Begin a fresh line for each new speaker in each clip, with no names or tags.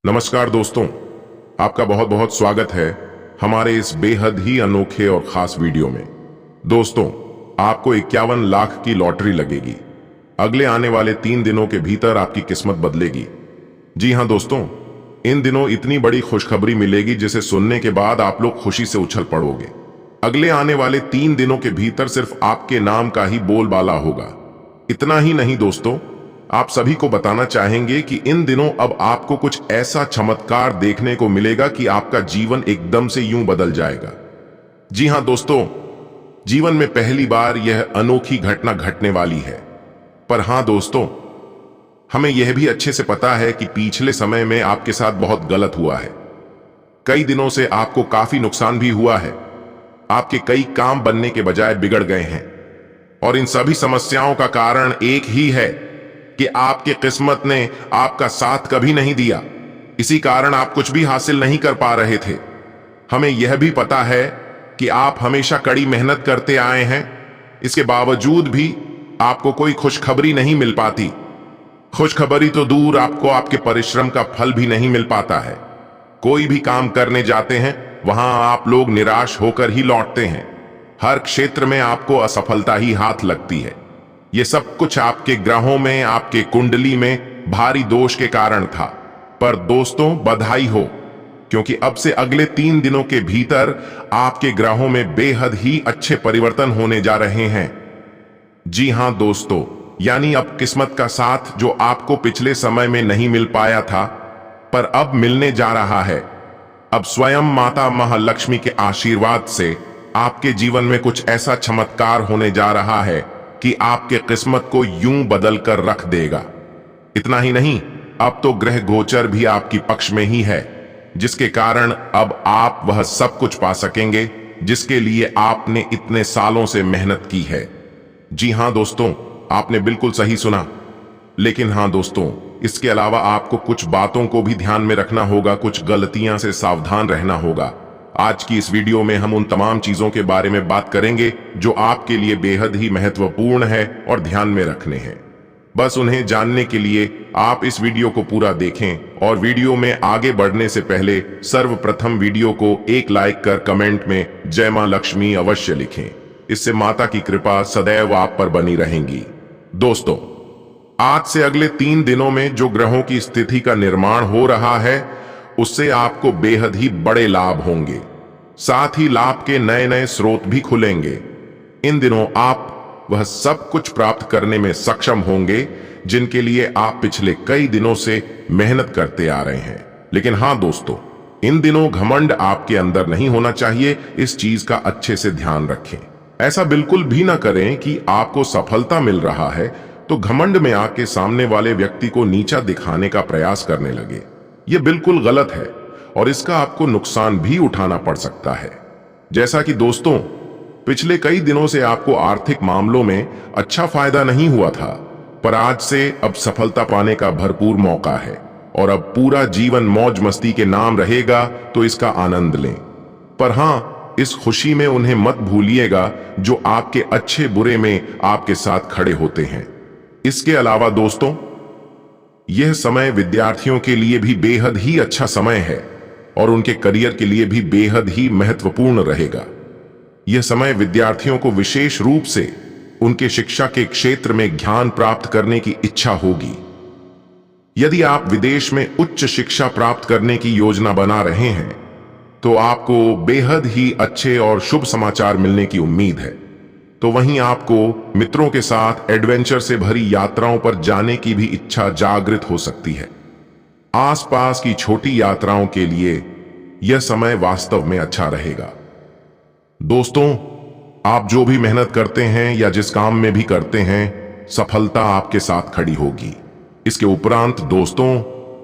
नमस्कार दोस्तों, आपका बहुत बहुत स्वागत है हमारे इस बेहद ही अनोखे और खास वीडियो में। दोस्तों, आपको 51 लाख की लॉटरी लगेगी। अगले आने वाले 3 दिनों के भीतर आपकी किस्मत बदलेगी। जी हां दोस्तों, इन दिनों इतनी बड़ी खुशखबरी मिलेगी जिसे सुनने के बाद आप लोग खुशी से उछल पड़ोगे। अगले आने वाले 3 दिनों के भीतर सिर्फ आपके नाम का ही बोलबाला होगा। इतना ही नहीं दोस्तों, आप सभी को बताना चाहेंगे कि इन दिनों अब आपको कुछ ऐसा चमत्कार देखने को मिलेगा कि आपका जीवन एकदम से यूं बदल जाएगा। जी हां दोस्तों, जीवन में पहली बार यह अनोखी घटना घटने वाली है। पर हां दोस्तों, हमें यह भी अच्छे से पता है कि पिछले समय में आपके साथ बहुत गलत हुआ है। कई दिनों से आपको काफी नुकसान भी हुआ है। आपके कई काम बनने के बजाय बिगड़ गए हैं और इन सभी समस्याओं का कारण एक ही है कि आपकी किस्मत ने आपका साथ कभी नहीं दिया। इसी कारण आप कुछ भी हासिल नहीं कर पा रहे थे। हमें यह भी पता है कि आप हमेशा कड़ी मेहनत करते आए हैं। इसके बावजूद भी आपको कोई खुशखबरी नहीं मिल पाती। खुशखबरी तो दूर, आपको आपके परिश्रम का फल भी नहीं मिल पाता है। कोई भी काम करने जाते हैं, वहां आप लोग निराश होकर ही लौटते हैं। हर क्षेत्र में आपको असफलता ही हाथ लगती है। ये सब कुछ आपके ग्रहों में, आपके कुंडली में भारी दोष के कारण था। पर दोस्तों, बधाई हो, क्योंकि अब से अगले 3 दिनों के भीतर आपके ग्रहों में बेहद ही अच्छे परिवर्तन होने जा रहे हैं। जी हां दोस्तों, यानी अब किस्मत का साथ जो आपको पिछले समय में नहीं मिल पाया था, पर अब मिलने जा रहा है। अब स्वयं माता महालक्ष्मी के आशीर्वाद से आपके जीवन में कुछ ऐसा चमत्कार होने जा रहा है कि आपके किस्मत को यूं बदल कर रख देगा। इतना ही नहीं, अब तो ग्रह गोचर भी आपकी पक्ष में ही है, जिसके कारण अब आप वह सब कुछ पा सकेंगे जिसके लिए आपने इतने सालों से मेहनत की है। जी हां दोस्तों, आपने बिल्कुल सही सुना। लेकिन हां दोस्तों, इसके अलावा आपको कुछ बातों को भी ध्यान में रखना होगा, कुछ गलतियां से सावधान रहना होगा। आज की इस वीडियो में हम उन तमाम चीजों के बारे में बात करेंगे जो आपके लिए बेहद ही महत्वपूर्ण है और ध्यान में रखने हैं। बस उन्हें जानने के लिए आप इस वीडियो को पूरा देखें और वीडियो में आगे बढ़ने से पहले सर्वप्रथम वीडियो को एक लाइक कर कमेंट में जय मां लक्ष्मी अवश्य लिखें। इससे माता की कृपा सदैव आप पर बनी रहेंगी। दोस्तों, आज से अगले 3 दिनों में जो ग्रहों की स्थिति का निर्माण हो रहा है, उससे आपको बेहद ही बड़े लाभ होंगे। साथ ही लाभ के नए नए स्रोत भी खुलेंगे। इन दिनों आप वह सब कुछ प्राप्त करने में सक्षम होंगे जिनके लिए आप पिछले कई दिनों से मेहनत करते आ रहे हैं। लेकिन हां दोस्तों, इन दिनों घमंड आपके अंदर नहीं होना चाहिए। इस चीज का अच्छे से ध्यान रखें। ऐसा बिल्कुल भी ना करें कि आपको सफलता मिल रहा है तो घमंड में आके सामने वाले व्यक्ति को नीचा दिखाने का प्रयास करने लगे। यह बिल्कुल गलत है और इसका आपको नुकसान भी उठाना पड़ सकता है। जैसा कि दोस्तों, पिछले कई दिनों से आपको आर्थिक मामलों में अच्छा फायदा नहीं हुआ था, पर आज से अब सफलता पाने का भरपूर मौका है और अब पूरा जीवन मौज मस्ती के नाम रहेगा, तो इसका आनंद लें। पर हां, इस खुशी में उन्हें मत भूलिएगा जो आपके अच्छे बुरे में आपके साथ खड़े होते हैं। इसके अलावा दोस्तों, यह समय विद्यार्थियों के लिए भी बेहद ही अच्छा समय है और उनके करियर के लिए भी बेहद ही महत्वपूर्ण रहेगा। यह समय विद्यार्थियों को विशेष रूप से उनके शिक्षा के क्षेत्र में ज्ञान प्राप्त करने की इच्छा होगी। यदि आप विदेश में उच्च शिक्षा प्राप्त करने की योजना बना रहे हैं, तो आपको बेहद ही अच्छे और शुभ समाचार मिलने की उम्मीद है। तो वहीं आपको मित्रों के साथ एडवेंचर से भरी यात्राओं पर जाने की भी इच्छा जागृत हो सकती है। आसपास की छोटी यात्राओं के लिए यह समय वास्तव में अच्छा रहेगा। दोस्तों, आप जो भी मेहनत करते हैं या जिस काम में भी करते हैं, सफलता आपके साथ खड़ी होगी। इसके उपरांत दोस्तों,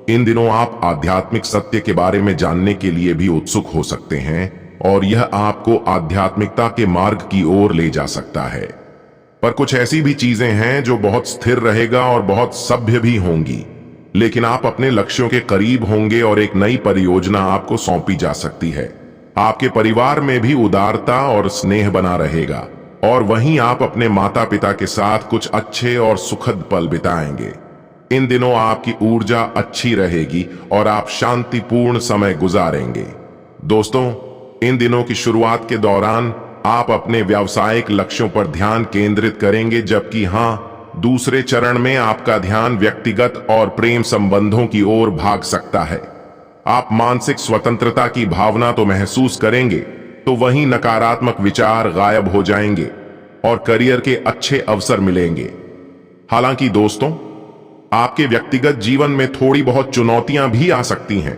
इन दिनों आप आध्यात्मिक सत्य के बारे में जानने के लिए भी उत्सुक हो सकते हैं और यह आपको आध्यात्मिकता के मार्ग की ओर ले जा सकता है। पर कुछ ऐसी भी चीजें हैं जो बहुत स्थिर रहेगा और बहुत सभ्य भी होंगी, लेकिन आप अपने लक्ष्यों के करीब होंगे और एक नई परियोजना आपको सौंपी जा सकती है। आपके परिवार में भी उदारता और स्नेह बना रहेगा और वहीं आप अपने माता पिता के साथ कुछ अच्छे और सुखद पल बिताएंगे। इन दिनों आपकी ऊर्जा अच्छी रहेगी और आप शांतिपूर्ण समय गुजारेंगे। दोस्तों, इन दिनों की शुरुआत के दौरान आप अपने व्यावसायिक लक्ष्यों पर ध्यान केंद्रित करेंगे, जबकि दूसरे चरण में आपका ध्यान व्यक्तिगत और प्रेम संबंधों की ओर भाग सकता है। आप मानसिक स्वतंत्रता की भावना तो महसूस करेंगे, तो वहीं नकारात्मक विचार गायब हो जाएंगे और करियर के अच्छे अवसर मिलेंगे। हालांकि दोस्तों, आपके व्यक्तिगत जीवन में थोड़ी बहुत चुनौतियां भी आ सकती हैं,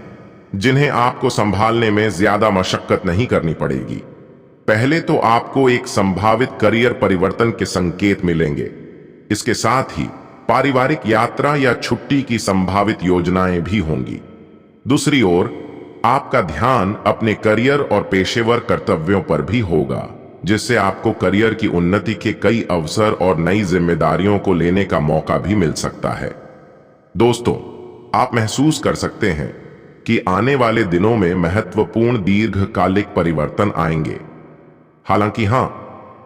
जिन्हें आपको संभालने में ज्यादा मशक्कत नहीं करनी पड़ेगी। पहले तो आपको एक संभावित करियर परिवर्तन के संकेत मिलेंगे। इसके साथ ही पारिवारिक यात्रा या छुट्टी की संभावित योजनाएं भी होंगी। दूसरी ओर, आपका ध्यान अपने करियर और पेशेवर कर्तव्यों पर भी होगा, जिससे आपको करियर की उन्नति के कई अवसर और नई जिम्मेदारियों को लेने का मौका भी मिल सकता है। दोस्तों, आप महसूस कर सकते हैं कि आने वाले दिनों में महत्वपूर्ण दीर्घकालिक परिवर्तन आएंगे। हालांकि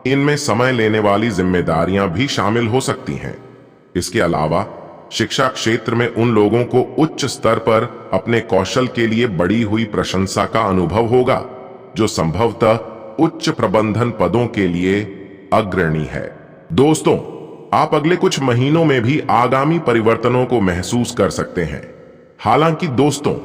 इनमें समय लेने वाली जिम्मेदारियां भी शामिल हो सकती हैं। इसके अलावा शिक्षा क्षेत्र में उन लोगों को उच्च स्तर पर अपने कौशल के लिए बढ़ी हुई प्रशंसा का अनुभव होगा, जो संभवतः उच्च प्रबंधन पदों के लिए अग्रणी है। दोस्तों, आप अगले कुछ महीनों में भी आगामी परिवर्तनों को महसूस कर सकते हैं। हालांकि दोस्तों,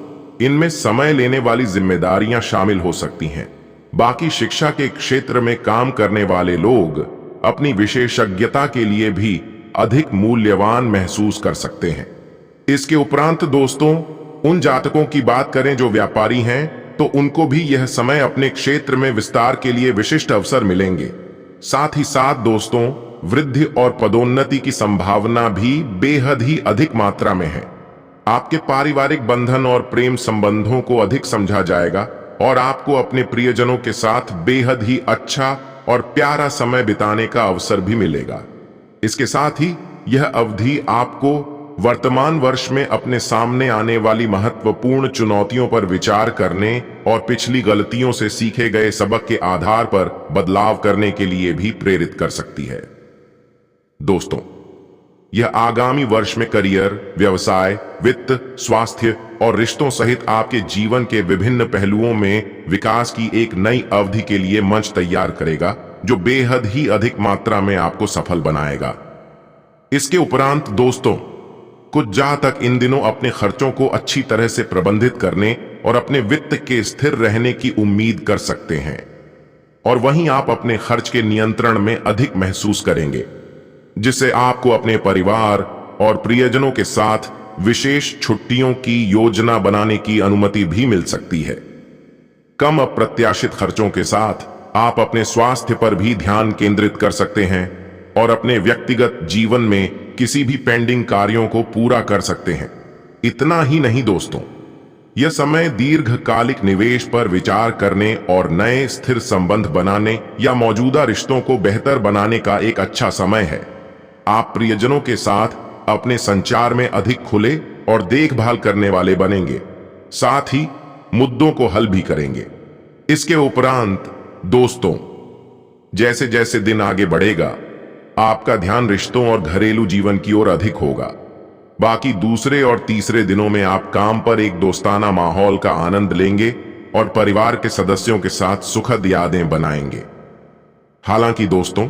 इनमें समय लेने वाली जिम्मेदारियां शामिल हो सकती हैं। बाकी शिक्षा के क्षेत्र में काम करने वाले लोग अपनी विशेषज्ञता के लिए भी अधिक मूल्यवान महसूस कर सकते हैं। इसके उपरांत दोस्तों, उन जातकों की बात करें जो व्यापारी हैं, तो उनको भी यह समय अपने क्षेत्र में विस्तार के लिए विशिष्ट अवसर मिलेंगे। साथ ही साथ दोस्तों, वृद्धि और पदोन्नति की संभावना भी बेहद ही अधिक मात्रा में है। आपके पारिवारिक बंधन और प्रेम संबंधों को अधिक समझा जाएगा और आपको अपने प्रियजनों के साथ बेहद ही अच्छा और प्यारा समय बिताने का अवसर भी मिलेगा। इसके साथ ही यह अवधि आपको वर्तमान वर्ष में अपने सामने आने वाली महत्वपूर्ण चुनौतियों पर विचार करने और पिछली गलतियों से सीखे गए सबक के आधार पर बदलाव करने के लिए भी प्रेरित कर सकती है। दोस्तों, यह आगामी वर्ष में करियर, व्यवसाय, वित्त, स्वास्थ्य और रिश्तों सहित आपके जीवन के विभिन्न पहलुओं में विकास की एक नई अवधि के लिए मंच तैयार करेगा, जो बेहद ही अधिक मात्रा में आपको सफल बनाएगा। इसके उपरांत दोस्तों, कुछ जातक इन दिनों अपने खर्चों को अच्छी तरह से प्रबंधित करने और अपने वित्त के स्थिर रहने की उम्मीद कर सकते हैं, और वहीं आप अपने खर्च के नियंत्रण में अधिक महसूस करेंगे, जिससे आपको अपने परिवार और प्रियजनों के साथ विशेष छुट्टियों की योजना बनाने की अनुमति भी मिल सकती है। कम अप्रत्याशित खर्चों के साथ आप अपने स्वास्थ्य पर भी ध्यान केंद्रित कर सकते हैं और अपने व्यक्तिगत जीवन में किसी भी पेंडिंग कार्यों को पूरा कर सकते हैं। इतना ही नहीं दोस्तों, यह समय दीर्घकालिक निवेश पर विचार करने और नए स्थिर संबंध बनाने या मौजूदा रिश्तों को बेहतर बनाने का एक अच्छा समय है। आप प्रियजनों के साथ अपने संचार में अधिक खुले और देखभाल करने वाले बनेंगे, साथ ही मुद्दों को हल भी करेंगे। इसके उपरांत दोस्तों, जैसे जैसे दिन आगे बढ़ेगा, आपका ध्यान रिश्तों और घरेलू जीवन की ओर अधिक होगा। बाकी दूसरे और तीसरे दिनों में आप काम पर एक दोस्ताना माहौल का आनंद लेंगे और परिवार के सदस्यों के साथ सुखद यादें बनाएंगे। हालांकि दोस्तों,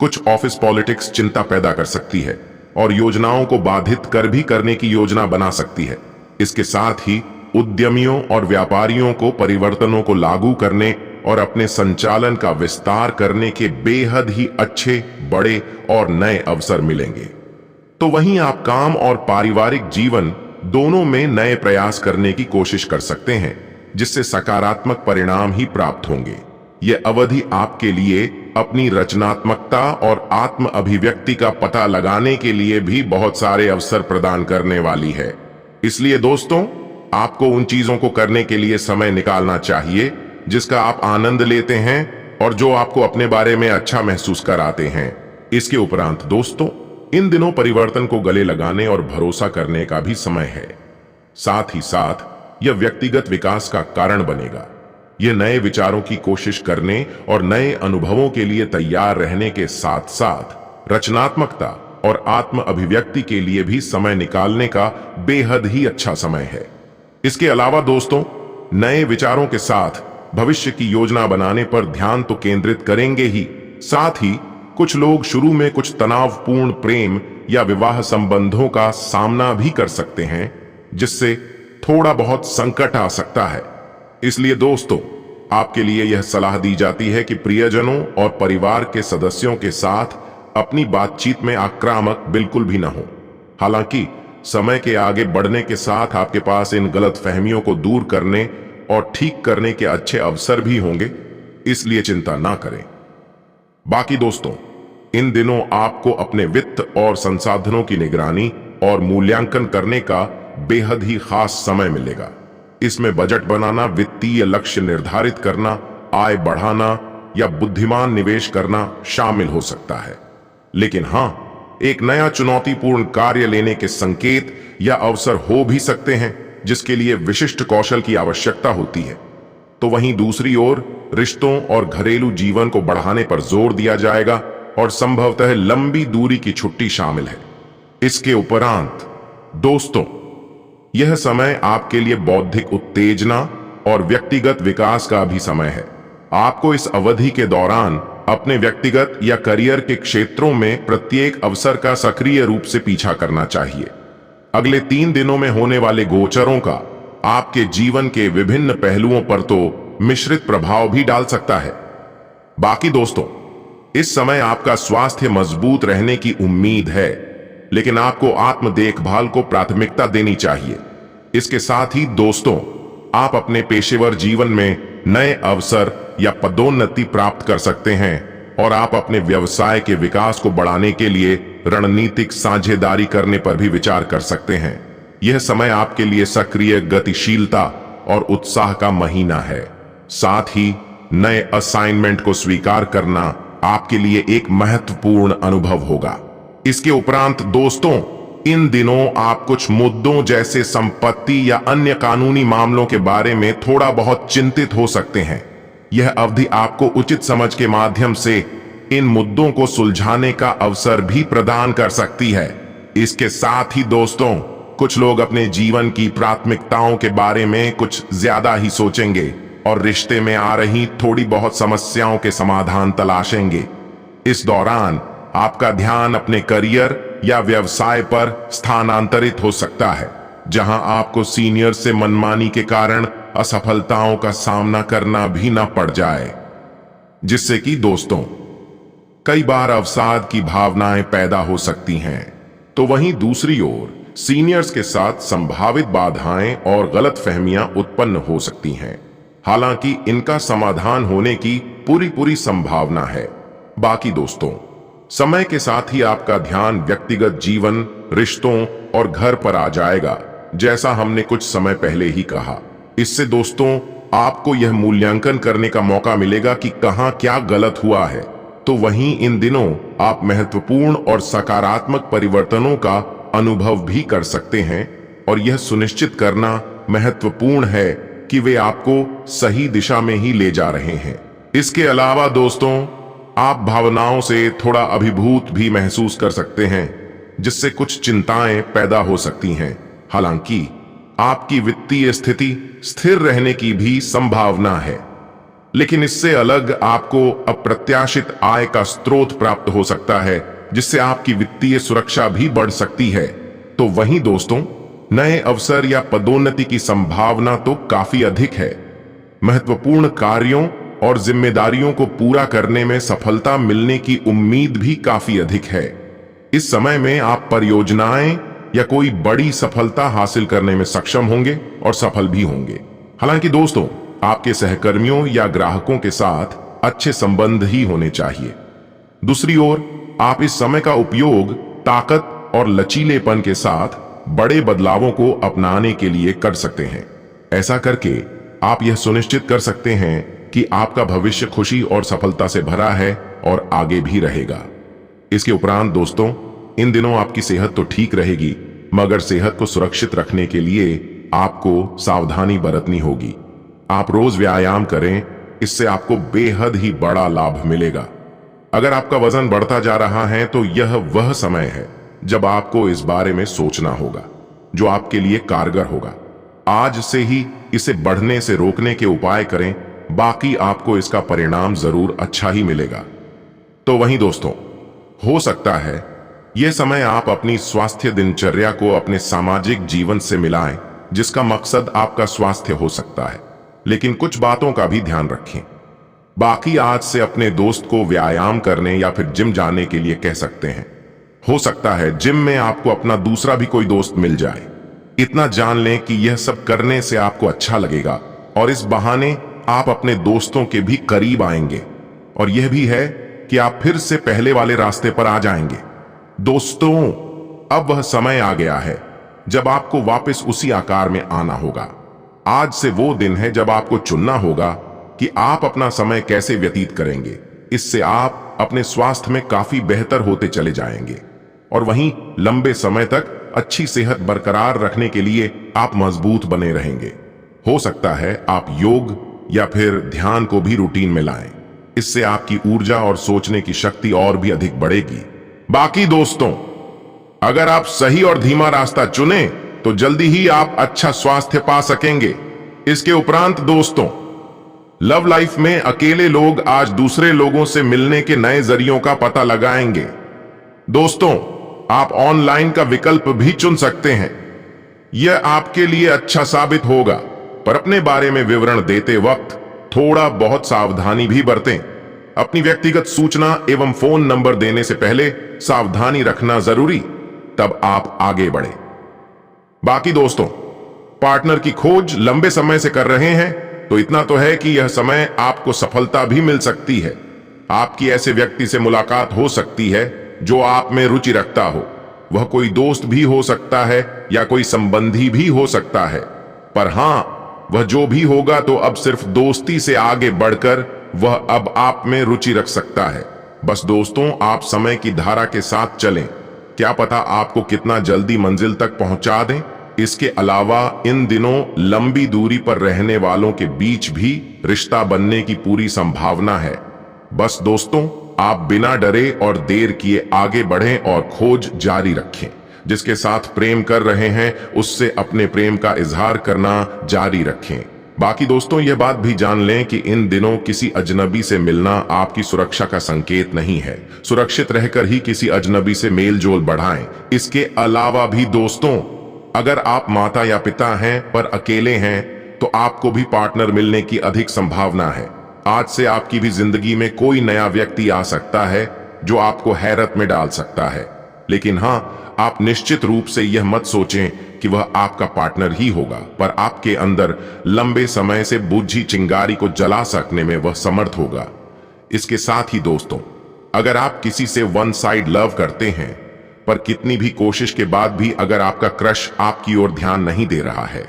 कुछ ऑफिस पॉलिटिक्स चिंता पैदा कर सकती है और योजनाओं को बाधित कर भी करने की योजना बना सकती है। इसके साथ ही उद्यमियों और व्यापारियों को परिवर्तनों को लागू करने और अपने संचालन का विस्तार करने के बेहद ही अच्छे, बड़े और नए अवसर मिलेंगे। तो वहीं आप काम और पारिवारिक जीवन दोनों में नए प्रयास करने की कोशिश कर सकते हैं, जिससे सकारात्मक परिणाम ही प्राप्त होंगे। यह अवधि आपके लिए अपनी रचनात्मकता और आत्म अभिव्यक्ति का पता लगाने के लिए भी बहुत सारे अवसर प्रदान करने वाली है। इसलिए दोस्तों, आपको उन चीजों को करने के लिए समय निकालना चाहिए जिसका आप आनंद लेते हैं और जो आपको अपने बारे में अच्छा महसूस कराते हैं। इसके उपरांत दोस्तों, इन दिनों परिवर्तन को गले लगाने और भरोसा करने का भी समय है। साथ ही साथ यह व्यक्तिगत विकास का कारण बनेगा। यह नए विचारों की कोशिश करने और नए अनुभवों के लिए तैयार रहने के साथ साथ रचनात्मकता और आत्म अभिव्यक्ति के लिए भी समय निकालने का बेहद ही अच्छा समय है। इसके अलावा दोस्तों, नए विचारों के साथ भविष्य की योजना बनाने पर ध्यान तो केंद्रित करेंगे ही, साथ ही कुछ लोग शुरू में कुछ तनावपूर्ण प्रेम या विवाह संबंधों का सामना भी कर सकते हैं, जिससे थोड़ा बहुत संकट आ सकता है। इसलिए दोस्तों, आपके लिए यह सलाह दी जाती है कि प्रियजनों और परिवार के सदस्यों के साथ अपनी बातचीत में आक्रामक बिल्कुल भी ना हो। हालांकि समय के आगे बढ़ने के साथ आपके पास इन गलतफहमियों को दूर करने और ठीक करने के अच्छे अवसर भी होंगे, इसलिए चिंता ना करें। बाकी दोस्तों, इन दिनों आपको अपने वित्त और संसाधनों की निगरानी और मूल्यांकन करने का बेहद ही खास समय मिलेगा। इसमें बजट बनाना, वित्तीय लक्ष्य निर्धारित करना, आय बढ़ाना या बुद्धिमान निवेश करना शामिल हो सकता है। लेकिन हां, एक नया चुनौतीपूर्ण कार्य लेने के संकेत या अवसर हो भी सकते हैं, जिसके लिए विशिष्ट कौशल की आवश्यकता होती है। तो वहीं दूसरी ओर रिश्तों और घरेलू जीवन को बढ़ाने पर जोर दिया जाएगा और संभवतः लंबी दूरी की छुट्टी शामिल है। इसके उपरांत दोस्तों, यह समय आपके लिए बौद्धिक उत्तेजना और व्यक्तिगत विकास का भी समय है। आपको इस अवधि के दौरान अपने व्यक्तिगत या करियर के क्षेत्रों में प्रत्येक अवसर का सक्रिय रूप से पीछा करना चाहिए। अगले 3 दिनों में होने वाले गोचरों का आपके जीवन के विभिन्न पहलुओं पर तो मिश्रित प्रभाव भी डाल सकता है। बाकी दोस्तों, इस समय आपका स्वास्थ्य मजबूत रहने की उम्मीद है, लेकिन आपको आत्म देखभाल को प्राथमिकता देनी चाहिए। इसके साथ ही दोस्तों, आप अपने पेशेवर जीवन में नए अवसर या पदोन्नति प्राप्त कर सकते हैं और आप अपने व्यवसाय के विकास को बढ़ाने के लिए रणनीतिक साझेदारी करने पर भी विचार कर सकते हैं। यह समय आपके लिए सक्रिय गतिशीलता और उत्साह का महीना है। साथ ही नए असाइनमेंट को स्वीकार करना आपके लिए एक महत्वपूर्ण अनुभव होगा। इसके उपरांत दोस्तों, इन दिनों आप कुछ मुद्दों जैसे संपत्ति या अन्य कानूनी मामलों के बारे में थोड़ा बहुत चिंतित हो सकते हैं। यह अवधि आपको उचित समझ के माध्यम से इन मुद्दों को सुलझाने का अवसर भी प्रदान कर सकती है। इसके साथ ही दोस्तों, कुछ लोग अपने जीवन की प्राथमिकताओं के बारे में कुछ ज्यादा ही सोचेंगे और रिश्ते में आ रही थोड़ी बहुत समस्याओं के समाधान तलाशेंगे। इस दौरान आपका ध्यान अपने करियर या व्यवसाय पर स्थानांतरित हो सकता है, जहां आपको सीनियर से मनमानी के कारण असफलताओं का सामना करना भी न पड़ जाए, जिससे कि दोस्तों कई बार अवसाद की भावनाएं पैदा हो सकती हैं। तो वहीं दूसरी ओर सीनियर्स के साथ संभावित बाधाएं और गलतफहमियां उत्पन्न हो सकती हैं। हालांकि इनका समाधान होने की पूरी संभावना है। बाकी दोस्तों, समय के साथ ही आपका ध्यान व्यक्तिगत जीवन, रिश्तों और घर पर आ जाएगा, जैसा हमने कुछ समय पहले ही कहा। इससे दोस्तों, आपको यह मूल्यांकन करने का मौका मिलेगा कि कहां क्या गलत हुआ है। तो वहीं इन दिनों आप महत्वपूर्ण और सकारात्मक परिवर्तनों का अनुभव भी कर सकते हैं और यह सुनिश्चित करना महत्वपूर्ण है कि वे आपको सही दिशा में ही ले जा रहे हैं। इसके अलावा दोस्तों, आप भावनाओं से थोड़ा अभिभूत भी महसूस कर सकते हैं, जिससे कुछ चिंताएं पैदा हो सकती हैं। हालांकि आपकी वित्तीय स्थिति स्थिर रहने की भी संभावना है, लेकिन इससे अलग आपको अप्रत्याशित आय का स्रोत प्राप्त हो सकता है, जिससे आपकी वित्तीय सुरक्षा भी बढ़ सकती है। तो वहीं दोस्तों, नए अवसर या पदोन्नति की संभावना तो काफी अधिक है। महत्वपूर्ण कार्यों और जिम्मेदारियों को पूरा करने में सफलता मिलने की उम्मीद भी काफी अधिक है। इस समय में आप परियोजनाएं या कोई बड़ी सफलता हासिल करने में सक्षम होंगे और सफल भी होंगे। हालांकि दोस्तों, आपके सहकर्मियों या ग्राहकों के साथ अच्छे संबंध ही होने चाहिए। दूसरी ओर, आप इस समय का उपयोग ताकत और लचीलेपन के साथ बड़े बदलावों को अपनाने के लिए कर सकते हैं। ऐसा करके आप यह सुनिश्चित कर सकते हैं कि आपका भविष्य खुशी और सफलता से भरा है और आगे भी रहेगा। इसके उपरांत दोस्तों, इन दिनों आपकी सेहत तो ठीक रहेगी, मगर सेहत को सुरक्षित रखने के लिए आपको सावधानी बरतनी होगी। आप रोज व्यायाम करें, इससे आपको बेहद ही बड़ा लाभ मिलेगा। अगर आपका वजन बढ़ता जा रहा है तो यह वह समय है जब आपको इस बारे में सोचना होगा, जो आपके लिए कारगर होगा। आज से ही इसे बढ़ने से रोकने के उपाय करें, बाकी आपको इसका परिणाम जरूर अच्छा ही मिलेगा। तो वहीं दोस्तों, हो सकता है यह समय आप अपनी स्वास्थ्य दिनचर्या को अपने सामाजिक जीवन से मिलाएं, जिसका मकसद आपका स्वास्थ्य हो सकता है। लेकिन कुछ बातों का भी ध्यान रखें। बाकी आज से अपने दोस्त को व्यायाम करने या फिर जिम जाने के लिए कह सकते हैं। हो सकता है जिम में आपको अपना दूसरा भी कोई दोस्त मिल जाए। इतना जान लें कि यह सब करने से आपको अच्छा लगेगा और इस बहाने आप अपने दोस्तों के भी करीब आएंगे, और यह भी है कि आप फिर से पहले वाले रास्ते पर आ जाएंगे। दोस्तों, अब वह समय आ गया है जब आपको वापस उसी आकार में आना होगा। आज से वो दिन है जब आपको चुनना होगा कि आप अपना समय कैसे व्यतीत करेंगे। इससे आप अपने स्वास्थ्य में काफी बेहतर होते चले जाएंगे, और वहीं लंबे समय तक अच्छी सेहत बरकरार रखने के लिए आप मजबूत बने रहेंगे। हो सकता है आप योग या फिर ध्यान को भी रूटीन में लाएं। इससे आपकी ऊर्जा और सोचने की शक्ति और भी अधिक बढ़ेगी। बाकी दोस्तों, अगर आप सही और धीमा रास्ता चुने तो जल्दी ही आप अच्छा स्वास्थ्य पा सकेंगे। इसके उपरांत दोस्तों, लव लाइफ में अकेले लोग आज दूसरे लोगों से मिलने के नए जरियों का पता लगाएंगे। दोस्तों, आप ऑनलाइन का विकल्प भी चुन सकते हैं। यह आपके लिए अच्छा साबित होगा, पर अपने बारे में विवरण देते वक्त थोड़ा बहुत सावधानी भी बरतें। अपनी व्यक्तिगत सूचना एवं फोन नंबर देने से पहले सावधानी रखना जरूरी, तब आप आगे बढ़े। बाकी दोस्तों, पार्टनर की खोज लंबे समय से कर रहे हैं तो इतना तो है कि यह समय आपको सफलता भी मिल सकती है। आपकी ऐसे व्यक्ति से मुलाकात हो सकती है जो आप में रुचि रखता हो। वह कोई दोस्त भी हो सकता है या कोई संबंधी भी हो सकता है, पर हां, वह जो भी होगा तो अब सिर्फ दोस्ती से आगे बढ़कर वह अब आप में रुचि रख सकता है। बस दोस्तों, आप समय की धारा के साथ चलें। क्या पता आपको कितना जल्दी मंजिल तक पहुंचा दें। इसके अलावा इन दिनों लंबी दूरी पर रहने वालों के बीच भी रिश्ता बनने की पूरी संभावना है। बस दोस्तों, आप बिना डरे और देर किए आगे बढ़ें और खोज जारी रखें। जिसके साथ प्रेम कर रहे हैं उससे अपने प्रेम का इजहार करना जारी रखें। बाकी दोस्तों, यह बात भी जान लें कि इन दिनों किसी अजनबी से मिलना आपकी सुरक्षा का संकेत नहीं है। सुरक्षित रहकर ही किसी अजनबी से मेल जोल बढ़ाएं। इसके अलावा भी दोस्तों, अगर आप माता या पिता हैं पर अकेले हैं तो आपको भी पार्टनर मिलने की अधिक संभावना है। आज से आपकी भी जिंदगी में कोई नया व्यक्ति आ सकता है जो आपको हैरत में डाल सकता है। लेकिन हां, आप निश्चित रूप से यह मत सोचें कि वह आपका पार्टनर ही होगा, पर आपके अंदर लंबे समय से बुझी चिंगारी को जला सकने में वह समर्थ होगा। इसके साथ ही दोस्तों, अगर आप किसी से वन साइड लव करते हैं पर कितनी भी कोशिश के बाद भी अगर आपका क्रश आपकी ओर ध्यान नहीं दे रहा है,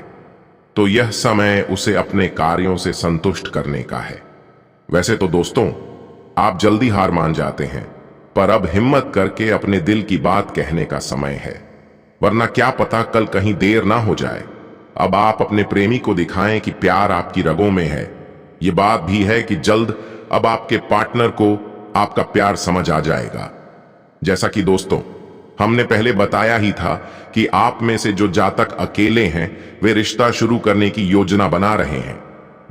तो यह समय उसे अपने कार्यों से संतुष्ट करने का है। वैसे तो दोस्तों, आप जल्दी हार मान जाते हैं, पर अब हिम्मत करके अपने दिल की बात कहने का समय है, वरना क्या पता कल कहीं देर ना हो जाए। अब आप अपने प्रेमी को दिखाएं कि प्यार आपकी रगों में है। ये बात भी है कि जल्द अब आपके पार्टनर को आपका प्यार समझ आ जाएगा। जैसा कि दोस्तों, हमने पहले बताया ही था कि आप में से जो जातक अकेले हैं वे रिश्ता शुरू करने की योजना बना रहे हैं।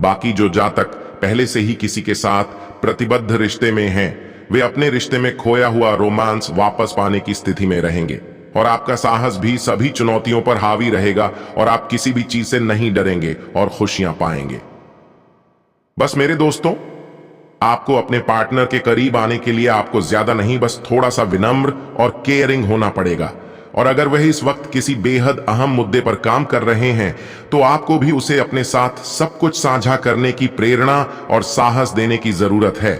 बाकी जो जातक पहले से ही किसी के साथ प्रतिबद्ध रिश्ते में हैं, वे अपने रिश्ते में खोया हुआ रोमांस वापस पाने की स्थिति में रहेंगे, और आपका साहस भी सभी चुनौतियों पर हावी रहेगा और आप किसी भी चीज से नहीं डरेंगे और खुशियां पाएंगे। बस मेरे दोस्तों, आपको अपने पार्टनर के करीब आने के लिए आपको ज्यादा नहीं, बस थोड़ा सा विनम्र और केयरिंग होना पड़ेगा। और अगर वह इस वक्त किसी बेहद अहम मुद्दे पर काम कर रहे हैं तो आपको भी उसे अपने साथ सब कुछ साझा करने की प्रेरणा और साहस देने की जरूरत है।